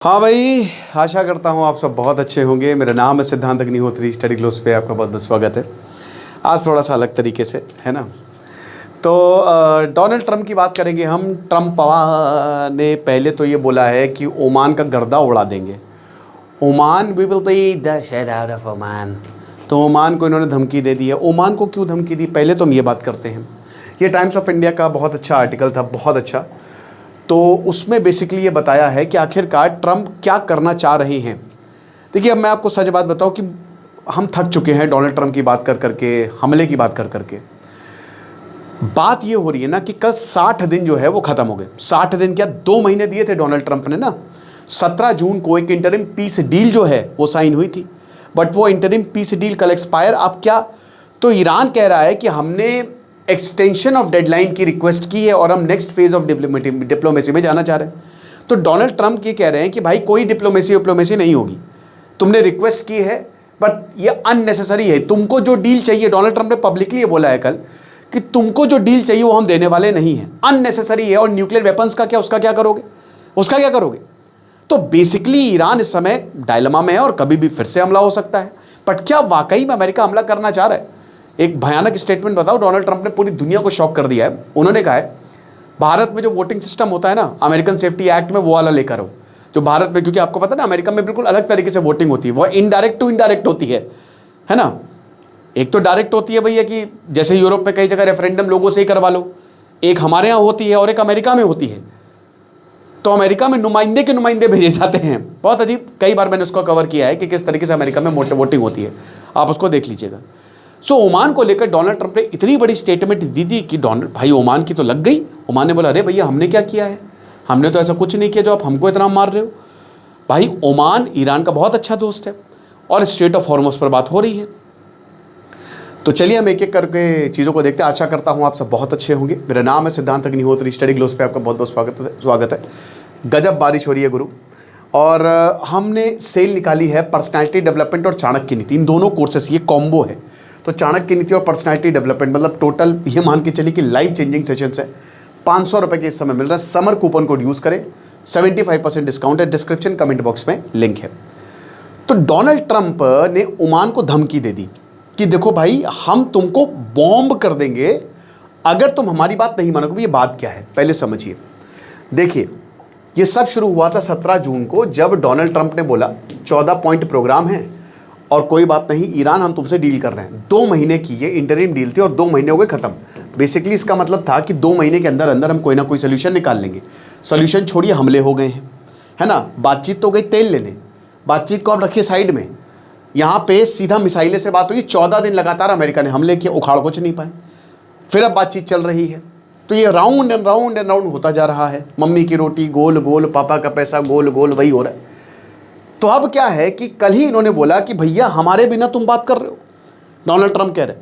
हाँ भाई, आशा करता हूँ आप सब बहुत अच्छे होंगे। मेरा नाम है सिद्धांत अग्निहोत्री। स्टडी ग्लोस पे आपका बहुत बहुत स्वागत है। आज थोड़ा सा अलग तरीके से है ना। तो डोनाल्ड ट्रंप की बात करेंगे हम। ट्रंप पापा ने पहले तो ये बोला है कि ओमान का गर्दा उड़ा देंगे। Oman, we will be the shed out of Oman. तो ओमान को इन्होंने धमकी दे दी है। ओमान को क्यों धमकी दी, पहले तो हम ये बात करते हैं। ये टाइम्स ऑफ इंडिया का बहुत अच्छा आर्टिकल था, बहुत अच्छा। तो उसमें बेसिकली ये बताया है कि आखिरकार ट्रंप क्या करना चाह रहे हैं। देखिए, अब मैं आपको सच बात बताऊं कि हम थक चुके हैं डोनाल्ड ट्रंप की बात कर करके, हमले की बात कर करके। बात ये हो रही है ना कि कल 60 दिन जो है वो खत्म हो गए। 60 दिन क्या, 2 महीने दिए थे डोनाल्ड ट्रंप ने ना। 17 जून को एक इंटरिम पीस डील जो है वो साइन हुई थी, बट वो इंटरिम पीस डील कल एक्सपायर। अब क्या, तो ईरान कह रहा है कि हमने एक्सटेंशन ऑफ डेडलाइन की रिक्वेस्ट की है और हम नेक्स्ट फेज ऑफ डिप्लोमेसी में जाना चाह रहे हैं। तो डोनाल्ड ट्रंप ये कह रहे हैं कि भाई कोई डिप्लोमेसी नहीं होगी, तुमने रिक्वेस्ट की है बट ये अननेसेसरी है। तुमको जो डील चाहिए, डोनाल्ड ट्रंप ने पब्लिकली ये बोला है कल कि तुमको जो डील चाहिए वो हम देने वाले नहीं हैं, अननेसेसरी है। और न्यूक्लियर वेपन्स का क्या, उसका क्या करोगे, उसका क्या करोगे। तो बेसिकली ईरान इस समय डायलेमा में है और कभी भी फिर से हमला हो सकता है। बट क्या वाकई में अमेरिका हमला करना चाह रहा है? एक भयानक स्टेटमेंट बताओ, डोनाल्ड ट्रंप ने पूरी दुनिया को शॉक कर दिया है। उन्होंने कहा है भारत में जो वोटिंग सिस्टम होता है ना, अमेरिकन सेफ्टी एक्ट में वो वाला लेकर हो जो भारत में, क्योंकि आपको पता है ना अमेरिका में बिल्कुल अलग तरीके से वोटिंग होती है। वो इनडायरेक्ट टू इनडायरेक्ट होती है ना। एक तो डायरेक्ट होती है भैया कि जैसे यूरोप में कई जगह रेफरेंडम लोगों से ही करवा लो, एक हमारे यहाँ होती है और एक अमेरिका में होती है। तो अमेरिका में नुमाइंदे के नुमाइंदे भेजे जाते हैं। बहुत अजीब, कई बार मैंने उसको कवर किया है कि किस तरीके से अमेरिका में वोटिंग होती है, आप उसको देख लीजिएगा। सो ओमान को लेकर डोनाल्ड ट्रंप ने इतनी बड़ी स्टेटमेंट दी थी कि डोनाल्ड भाई ओमान की तो लग गई। ओमान ने बोला अरे भैया हमने क्या किया है, हमने तो ऐसा कुछ नहीं किया जो आप हमको इतना मार रहे हो। भाई ओमान ईरान का बहुत अच्छा दोस्त है और स्ट्रेट ऑफ हॉर्मुज़ पर बात हो रही है। तो चलिए हम एक एक करके चीज़ों को देखते हैं। आशा करता हूँ आप सब बहुत अच्छे होंगे। मेरा नाम है सिद्धांत अग्निहोत्री। स्टडी ग्लोस पे आपका बहुत बहुत स्वागत है। गजब बारिश हो रही है गुरु। और हमने सेल निकाली है पर्सनालिटी डेवलपमेंट और चाणक्य नीति, इन दोनों कोर्सेस, ये कॉम्बो है। तो चाणक्य नीति और पर्सनालिटी डेवलपमेंट मतलब टोटल ये मान के चलिए कि लाइफ चेंजिंग सेशंस है। 500 रुपये के इस समय मिल रहा है। समर कूपन कोड यूज़ करें, 75% डिस्काउंट है। डिस्क्रिप्शन कमेंट बॉक्स में लिंक है। तो डोनाल्ड ट्रंप ने ओमान को धमकी दे दी कि देखो भाई हम तुमको बॉम्ब कर देंगे अगर तुम हमारी बात नहीं मानोगे। ये बात क्या है पहले समझिए। देखिए, ये सब शुरू हुआ था 17 जून को, जब डोनाल्ड ट्रंप ने बोला 14 पॉइंट प्रोग्राम है और कोई बात नहीं ईरान, हम तुमसे डील कर रहे हैं। 2 महीने की ये इंटरिम डील थी और 2 महीने हो गए खत्म। बेसिकली इसका मतलब था कि 2 महीने के अंदर अंदर हम कोई ना कोई सोल्यूशन निकाल लेंगे। सोल्यूशन छोड़िए, हमले हो गए हैं, है ना। बातचीत तो गई तेल लेने, बातचीत को अब रखिए साइड में। यहाँ पे सीधा मिसाइलें से बात हुई। 14 दिन लगातार अमेरिका ने हमले किए, उखाड़ कुछ नहीं पाए। फिर अब बातचीत चल रही है। तो ये round and round and round होता जा रहा है। मम्मी की रोटी गोल गोल, पापा का पैसा गोल गोल, वही हो रहा है। तो अब क्या है कि कल ही इन्होंने बोला कि भैया हमारे बिना तुम बात कर रहे हो। डोनाल्ड ट्रंप कह रहे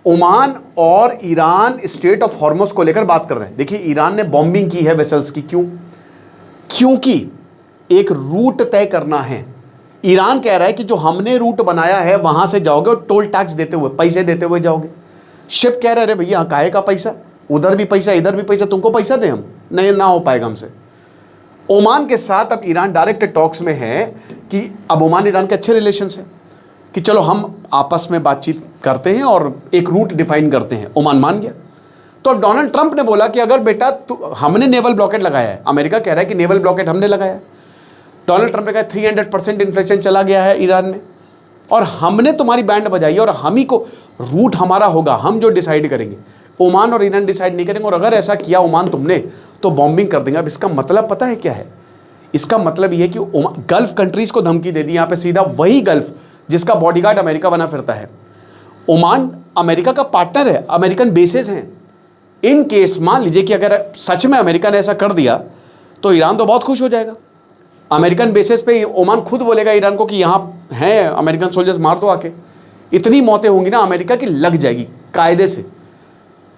ओमान और ईरान स्ट्रेट ऑफ हॉर्मुज़ को लेकर बात कर रहे हैं। देखिए, ईरान ने बॉम्बिंग की है वेसल्स की। क्यों? क्योंकि एक रूट तय करना है। ईरान कह रहा है कि जो हमने रूट बनाया है वहां से जाओगे और टोल टैक्स देते हुए, पैसे देते हुए जाओगे। शिप कह रहे अरे भैया काहे का पैसा, उधर भी पैसा इधर भी पैसा, तुमको पैसा दें हम, नहीं ना हो पाएगा हमसे। ओमान के साथ अब ईरान डायरेक्ट टॉक्स में है कि अब ओमान ईरान के अच्छे रिलेशंस हैं कि चलो हम आपस में बातचीत करते हैं और एक रूट डिफाइन करते हैं। ओमान मान गया। तो अब डोनाल्ड ट्रंप ने बोला कि अगर बेटा हमने नेवल ब्लॉकेट लगाया है, अमेरिका कह रहा है कि नेवल ब्लॉकेट हमने लगाया है। डोनाल्ड ट्रंप ने कहा 300% इन्फ्लेशन चला गया है ईरान में और हमने तुम्हारी बैंड बजाई और हम ही को रूट हमारा होगा, हम जो डिसाइड करेंगे। ओमान और ईरान डिसाइड नहीं करेंगे और अगर ऐसा किया ओमान तुमने तो बॉम्बिंग कर देंगे। अब इसका मतलब पता है क्या है? इसका मतलब ये है कि गल्फ कंट्रीज को धमकी दे दी। यहाँ पे सीधा वही गल्फ जिसका बॉडीगार्ड अमेरिका बना फिरता है। ओमान अमेरिका का पार्टनर है, अमेरिकन बेसेस हैं। इन केस मान लीजिए कि अगर सच में अमेरिका ने ऐसा कर दिया तो ईरान तो बहुत खुश हो जाएगा। अमेरिकन बेसिस पे ओमान खुद बोलेगा ईरान को कि यहाँ हैं अमेरिकन सोल्जर्स, मार दो आके। इतनी मौतें होंगी ना अमेरिका की, लग जाएगी कायदे से।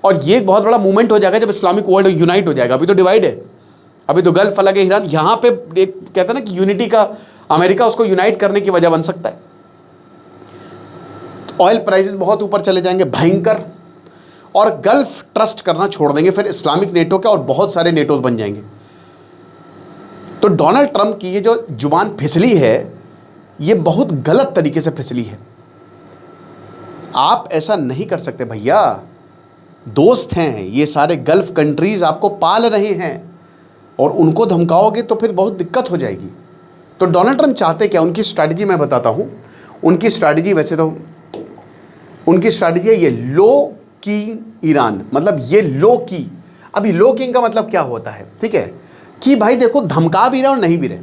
और ये एक बहुत बड़ा मूवमेंट हो जाएगा जब इस्लामिक वर्ल्ड यूनाइट हो जाएगा। अभी तो डिवाइड है, अभी तो गल्फ अलग है, ईरान। यहाँ पे एक कहता है ना कि यूनिटी का अमेरिका उसको यूनाइट करने की वजह बन सकता है। ऑयल प्राइसेस बहुत ऊपर चले जाएंगे, भयंकर। और गल्फ ट्रस्ट करना छोड़ देंगे, फिर इस्लामिक नेटो के और बहुत सारे नेटोज बन जाएंगे। तो डोनाल्ड ट्रंप की ये जो जुबान फिसली है, ये बहुत गलत तरीके से फिसली है। आप ऐसा नहीं कर सकते भैया। दोस्त हैं ये सारे, गल्फ कंट्रीज आपको पाल रहे हैं और उनको धमकाओगे तो फिर बहुत दिक्कत हो जाएगी। तो डोनाल्ड ट्रंप चाहते क्या, उनकी स्ट्रैटेजी मैं बताता हूँ। उनकी स्ट्रैटेजी वैसे तो उनकी स्ट्रैटेजी है ये लो की ईरान, मतलब ये लो की। अभी लो किंग का मतलब क्या होता है, ठीक है, कि भाई देखो धमका भी रहे और नहीं भी रहे,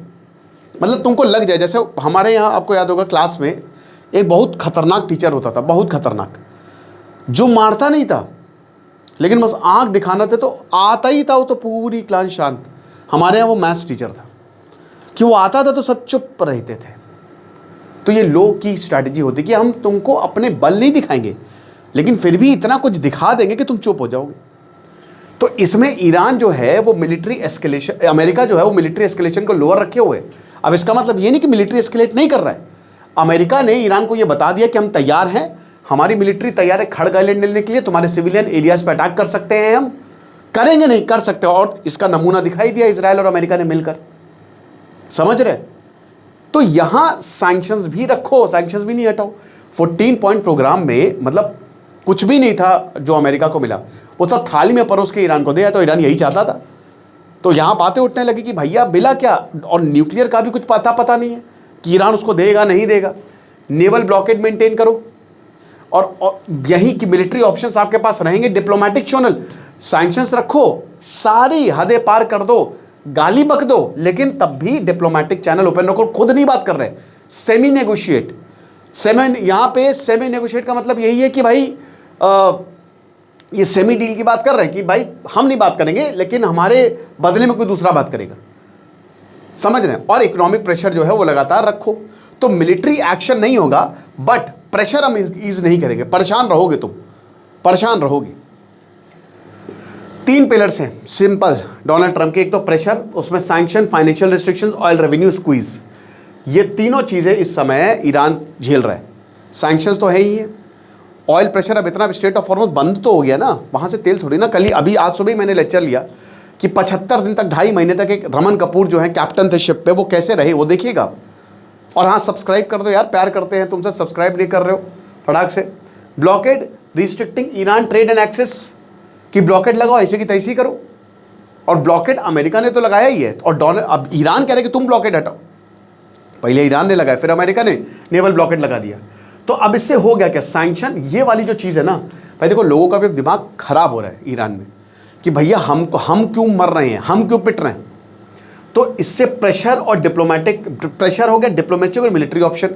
मतलब तुमको लग जाए। जैसे हमारे यहाँ आपको याद होगा क्लास में एक बहुत खतरनाक टीचर होता था, बहुत खतरनाक, जो मारता नहीं था लेकिन बस आंख दिखाना था, तो आता ही था वो तो पूरी क्लास शांत। हमारे यहाँ वो मैथ्स टीचर था कि वो आता था तो सब चुप रहते थे। तो ये लो की स्ट्रैटेजी होती कि हम तुमको अपने बल नहीं दिखाएंगे लेकिन फिर भी इतना कुछ दिखा देंगे कि तुम चुप हो जाओगे। तो इसमें ईरान जो है वो मिलिट्री एस्केलेशन, अमेरिका जो है वो मिलिट्री एस्केलेशन को लोअर रखे हुए। अब इसका मतलब ये नहीं कि मिलिट्री एस्केलेट नहीं कर रहा है। अमेरिका ने ईरान को ये बता दिया कि हम तैयार हैं, हमारी मिलिट्री तैयार है खड़ग आइलैंड लेने के लिए, तुम्हारे सिविलियन एरियाज पर अटैक कर सकते हैं, हम करेंगे नहीं कर सकते। और इसका नमूना दिखाई दिया इजराइल और अमेरिका ने मिलकर, समझ रहे। तो यहां सैंक्शंस भी रखो, सैंक्शंस भी नहीं हटाओ। 14 पॉइंट प्रोग्राम में मतलब कुछ भी नहीं था जो अमेरिका को मिला, वो सब थाली में परोस के ईरान को दिया। तो ईरान यही चाहता था। तो यहां बातें उठने लगी कि भैया मिला क्या, और न्यूक्लियर का भी कुछ पता नहीं है कि ईरान उसको देगा नहीं देगा। नेवल ब्लॉकेड मेंटेन करो और यही कि मिलिट्री ऑप्शंस आपके पास रहेंगे, डिप्लोमेटिक चैनल, सैंक्शंस रखो, सारी हदें पार कर दो, गाली बक दो, लेकिन तब भी डिप्लोमेटिक चैनल ओपन रखो। खुद नहीं बात कर रहे, सेमी नेगोशिएट। यहां पे सेमी नेगोशिएट का मतलब यही है कि भाई ये सेमी डील की बात कर रहे हैं कि भाई हम नहीं बात करेंगे लेकिन हमारे बदले में कोई दूसरा बात करेगा, समझ रहे हैं। और इकोनॉमिक प्रेशर जो है वो लगातार रखो। तो मिलिट्री एक्शन नहीं होगा बट प्रेशर हम ईज नहीं करेंगे। परेशान रहोगे तुम, परेशान रहोगे। 3 पिलर्स हैं सिंपल डोनाल्ड ट्रंप के। एक तो प्रेशर, उसमें sanction, financial restrictions, oil revenue squeeze. ये तीनों चीजें इस समय ईरान झेल रहा है। सैंक्शंस तो है ही है, ऑयल प्रेशर, अब इतना स्ट्रेट ऑफ हॉर्मुज़ बंद तो हो गया ना, वहाँ से तेल थोड़ी ना। कल ही अभी आज सुबह ही मैंने लेक्चर लिया कि 75 दिन तक, 2.5 महीने तक एक रमन कपूर जो है कैप्टन थे शिप पे, वो कैसे रहे वो देखिएगा। और हाँ सब्सक्राइब कर दो यार, प्यार करते हैं तुमसे, सब्सक्राइब नहीं कर रहे हो फटाक से। Blockade restricting Iran trade and access की ब्लॉकेड लगाओ, ऐसे की तैसी करो। और ब्लॉकेड अमेरिका ने तो लगाया ही है, और अब ईरान कह रहे कि तुम ब्लॉकेड हटाओ। पहले ईरान ने लगाया, फिर अमेरिका ने नेवल ब्लॉकेड लगा दिया। तो अब इससे हो गया क्या, सैंक्शन ये वाली जो चीज़ है ना भाई, देखो लोगों का भी दिमाग खराब हो रहा है ईरान में कि भैया हम क्यों मर रहे हैं, हम क्यों पिट रहे हैं। तो इससे प्रेशर और डिप्लोमेटिक प्रेशर हो गया, डिप्लोमेसी और मिलिट्री ऑप्शन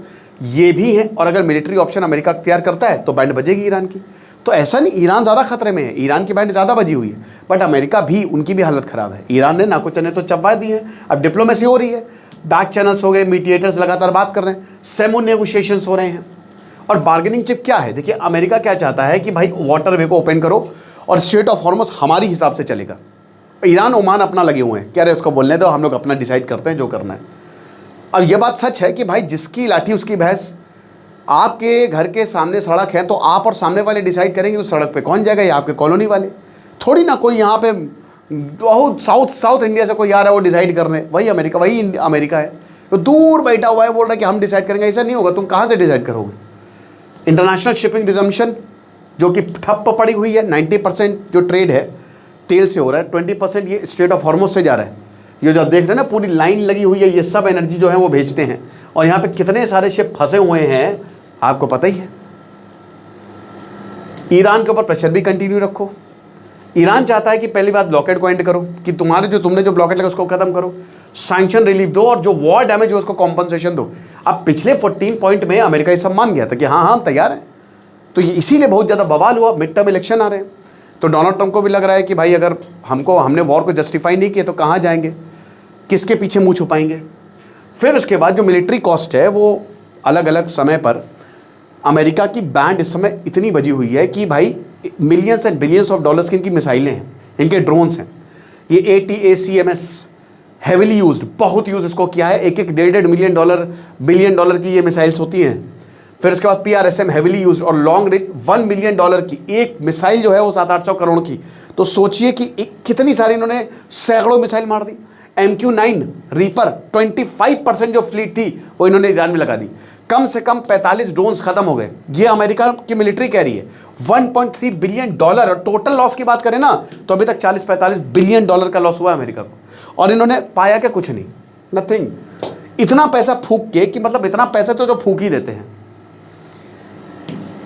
ये भी है। और अगर मिलिट्री ऑप्शन अमेरिका अख्तियार करता है तो बैंड बजेगी ईरान की। तो ऐसा नहीं ईरान ज़्यादा खतरे में है, ईरान की बैंड ज़्यादा बजी हुई है, बट अमेरिका भी, उनकी भी हालत ख़राब है। ईरान ने नाकुचने तो चबवा दी है, अब डिप्लोमेसी हो रही है, बैक चैनल्स हो गए, मीडिएटर्स लगातार बात कर रहे हैं, सेमो नेगोशिएशंस हो रहे हैं। और बार्गेनिंग चिप क्या है, देखिए अमेरिका क्या चाहता है कि भाई वाटर वे को ओपन करो और स्ट्रेट ऑफ हॉर्मुज़ हमारी हिसाब से चलेगा। ईरान ओमान अपना लगे हुए हैं, कह रहे उसको बोलने दो, हम लोग अपना डिसाइड करते हैं जो करना है। अब ये बात सच है कि भाई जिसकी लाठी उसकी भैंस। आपके घर के सामने सड़क है तो आप और सामने वाले डिसाइड करेंगे उस सड़क पे कौन जाएगा, या आपके कॉलोनी वाले। थोड़ी ना कोई यहाँ पे बहुत साउथ इंडिया से कोई आ रहा है वो डिसाइड करने, वही अमेरिका है तो दूर बैठा हुआ है, बोल रहा है कि हम डिसाइड करेंगे। ऐसा नहीं होगा, तुम कहाँ से डिसाइड करोगे। इंटरनेशनल शिपिंग रिजम्पशन जो कि ठप्प पड़ी हुई है, 90% जो ट्रेड है तेल से हो रहा है, 20% ये स्ट्रेट ऑफ हॉर्मुज़ से जा रहा है। ये जो देख रहे हैं ना पूरी लाइन लगी हुई है, ये सब एनर्जी जो है वो भेजते हैं। और यहाँ पे कितने सारे शिप फंसे हुए हैं आपको पता ही है। ईरान के ऊपर प्रेशर भी कंटिन्यू रखो। ईरान चाहता है कि पहली बात ब्लॉकेड को एंड करो, कि तुमने जो ब्लॉकेड लगा उसको खत्म करो, सैंक्शन रिलीफ दो और जो वॉर डैमेज हो उसको कॉम्पनसेशन दो। अब पिछले 14 पॉइंट में अमेरिका ये सब मान गया था कि हाँ हम तैयार हैं, तो ये इसीलिए बहुत ज़्यादा बवाल हुआ। मिड टर्म इलेक्शन आ रहे हैं तो डोनाल्ड ट्रंप को भी लग रहा है कि भाई अगर हमने वॉर को जस्टिफाई नहीं किया तो कहाँ जाएंगे, किसके पीछे मुंह छुपाएंगे। फिर उसके बाद जो मिलिट्री कॉस्ट है वो अलग अलग समय पर, अमेरिका की बैंड इस समय इतनी बजी हुई है कि भाई millions and billions of dollars की इनकी मिसाइलें हैं, इनके ड्रोन्स हैं। ये ATACMS हैविली यूज्ड, बहुत यूज़ इसको किया है, एक $1.5 बिलियन डॉलर की ये मिसाइल्स होती हैं। फिर उसके बाद PRSM हैविली यूज्ड और लॉन्ग रेंज $1 मिलियन की एक मिसाइल जो है वो 700-800 करोड़ की। तो सोचिए कि कितनी सारी इन्होंने सैकड़ों मिसाइल मार दी। MQ-9 रीपर 25% जो फ्लीट थी वो इन्होंने ईरान में लगा दी। कम से कम 45 ड्रोन्स खत्म हो गए, ये अमेरिका की मिलिट्री कह रही है। 1.3 बिलियन डॉलर, और टोटल लॉस की बात करें ना तो अभी तक 40-45 बिलियन डॉलर का लॉस हुआ अमेरिका को, और इन्होंने पाया क्या? कुछ नहीं, नथिंग। इतना पैसा फूक के कि मतलब इतना पैसा तो जो फूक ही देते हैं,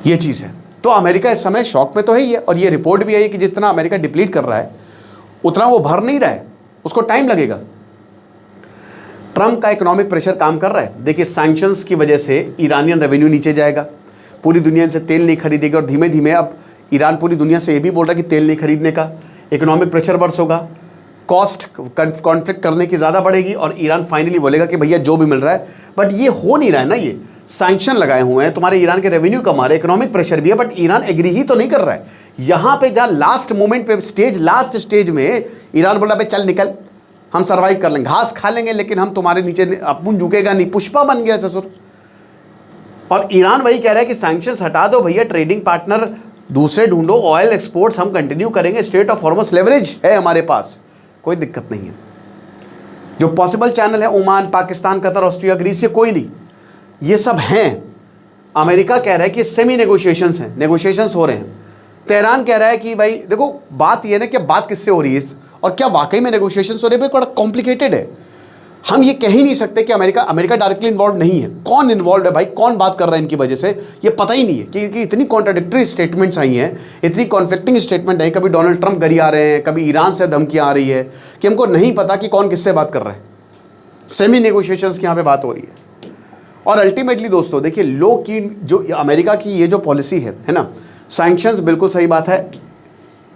ये चीज़ है। तो अमेरिका इस समय शॉक में तो है ही है, और ये रिपोर्ट भी आई है कि जितना अमेरिका डिप्लीट कर रहा है उतना वो भर नहीं रहा है, उसको टाइम लगेगा। ट्रम्प का इकोनॉमिक प्रेशर काम कर रहा है। देखिए, सैंक्शंस की वजह से ईरानियन रेवेन्यू नीचे जाएगा, पूरी दुनिया से तेल नहीं खरीदेगी, और धीमे धीमे अब ईरान पूरी दुनिया से ये भी बोल रहा है कि तेल नहीं खरीदने का। इकोनॉमिक प्रेशर वर्स होगा, कॉस्ट कॉन्फ्लिक्ट करने की ज़्यादा बढ़ेगी, और ईरान फाइनली बोलेगा कि भैया जो भी मिल रहा है, बट ये हो नहीं रहा है ना। ये सैंक्शन लगाए हुए हैं, तुम्हारे ईरान के रेवेन्यू कम आ रहे, इकोनॉमिक प्रेशर भी है, बट ईरान एग्री ही तो नहीं कर रहा है। यहाँ पे जहाँ लास्ट मोमेंट पे लास्ट स्टेज में ईरान बोला भाई चल निकल, हम सर्वाइव कर लेंगे, घास खा लेंगे, लेकिन हम तुम्हारे नीचे अपन झुकेगा नहीं। पुष्पा बन गया ससुर। और ईरान वही कह रहा है कि सैंक्शंस हटा दो भैया, ट्रेडिंग पार्टनर दूसरे ढूंढो, ऑयल एक्सपोर्ट्स हम कंटिन्यू करेंगे, स्ट्रेट ऑफ हॉर्मुज़ लेवरेज है हमारे पास, कोई दिक्कत नहीं है। जो पॉसिबल चैनल है Oman, Pakistan, Qatar, Austria, Greece, ये कोई नहीं, ये सब हैं। अमेरिका कह रहा है कि सेमी नेगोशिएशंस हैं, नेगोशिएशंस हो रहे हैं। तेहरान कह रहा है कि भाई देखो, बात ये ना कि बात किससे हो रही है, और क्या वाकई में नेगोशिएशंस हो रहे हैं, बड़ा कॉम्प्लिकेटेड है। हम ये कह ही नहीं सकते कि अमेरिका डायरेक्टली इन्वॉल्व नहीं है। कौन इन्वॉल्व है भाई, कौन बात कर रहा है इनकी वजह से, ये पता ही नहीं है कि इतनी कॉन्ट्राडिक्टरी स्टेटमेंट्स आई हैं, इतनी कॉन्फ्लिक्टिंग स्टेटमेंट आई। कभी डोनाल्ड ट्रंप गरिया रहे हैं, कभी ईरान से धमकियाँ आ रही है कि हमको नहीं पता कि कौन किससे बात कर रहा है। सेमी नेगोशिएशंस की यहाँ पे बात हो रही है। और अल्टीमेटली दोस्तों देखिए, लो की जो अमेरिका की ये जो पॉलिसी है ना, सैंक्शंस बिल्कुल सही बात है।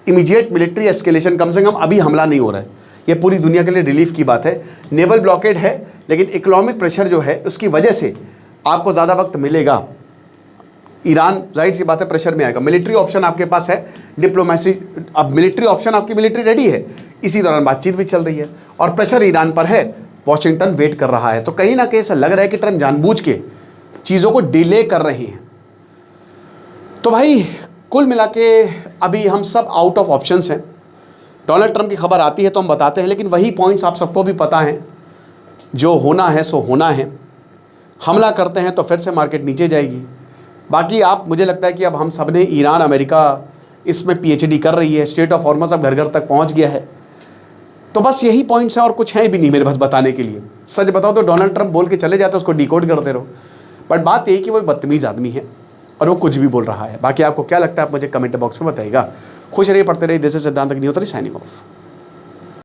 इमीडिएट मिलिट्री एस्केलेशन, कम से कम अभी हमला नहीं हो रहा है, ये पूरी दुनिया के लिए रिलीफ की बात है। नेवल ब्लॉकेड है, लेकिन इकोनॉमिक प्रेशर जो है उसकी वजह से आपको ज़्यादा वक्त मिलेगा। ईरान जाहिर सी बात है प्रेशर में आएगा। मिलिट्री ऑप्शन आपके पास है, डिप्लोमेसी, अब मिलिट्री ऑप्शन, आपकी मिलिट्री रेडी है, इसी दौरान बातचीत भी चल रही है, और प्रेशर ईरान पर है, वॉशिंगटन वेट कर रहा है। तो कहीं ना कहीं ऐसा लग रहा है कि ट्रम्प जानबूझ के चीज़ों को डिले कर रहे हैं। तो भाई कुल मिला के अभी हम सब आउट ऑफ ऑप्शंस हैं। डोनाल्ड ट्रम्प की खबर आती है तो हम बताते हैं, लेकिन वही पॉइंट्स आप सबको भी पता हैं, जो होना है सो होना है। हमला करते हैं तो फिर से मार्केट नीचे जाएगी। बाकी आप, मुझे लगता है कि अब हम सब ने, ईरान, अमेरिका इसमें PhD कर रही है, स्ट्रेट ऑफ हॉर्मुज़ अब घर घर तक पहुंच गया है। तो बस यही पॉइंट्स हैं, और कुछ है भी नहीं मेरे पास बताने के लिए। सच बताओ तो डोनाल्ड ट्रम्प बोल के चले जाते, उसको डिकोड करते रहो, बट बात यही कि वो बदतमीज़ आदमी है और वो कुछ भी बोल रहा है। बाकी आपको क्या लगता है आप मुझे कमेंट बॉक्स में बताइएगा। खुश रहिए, पढ़ते रहिए। दिस इज सिद्धांत अग्निहोत्री, साइनिंग ऑफ।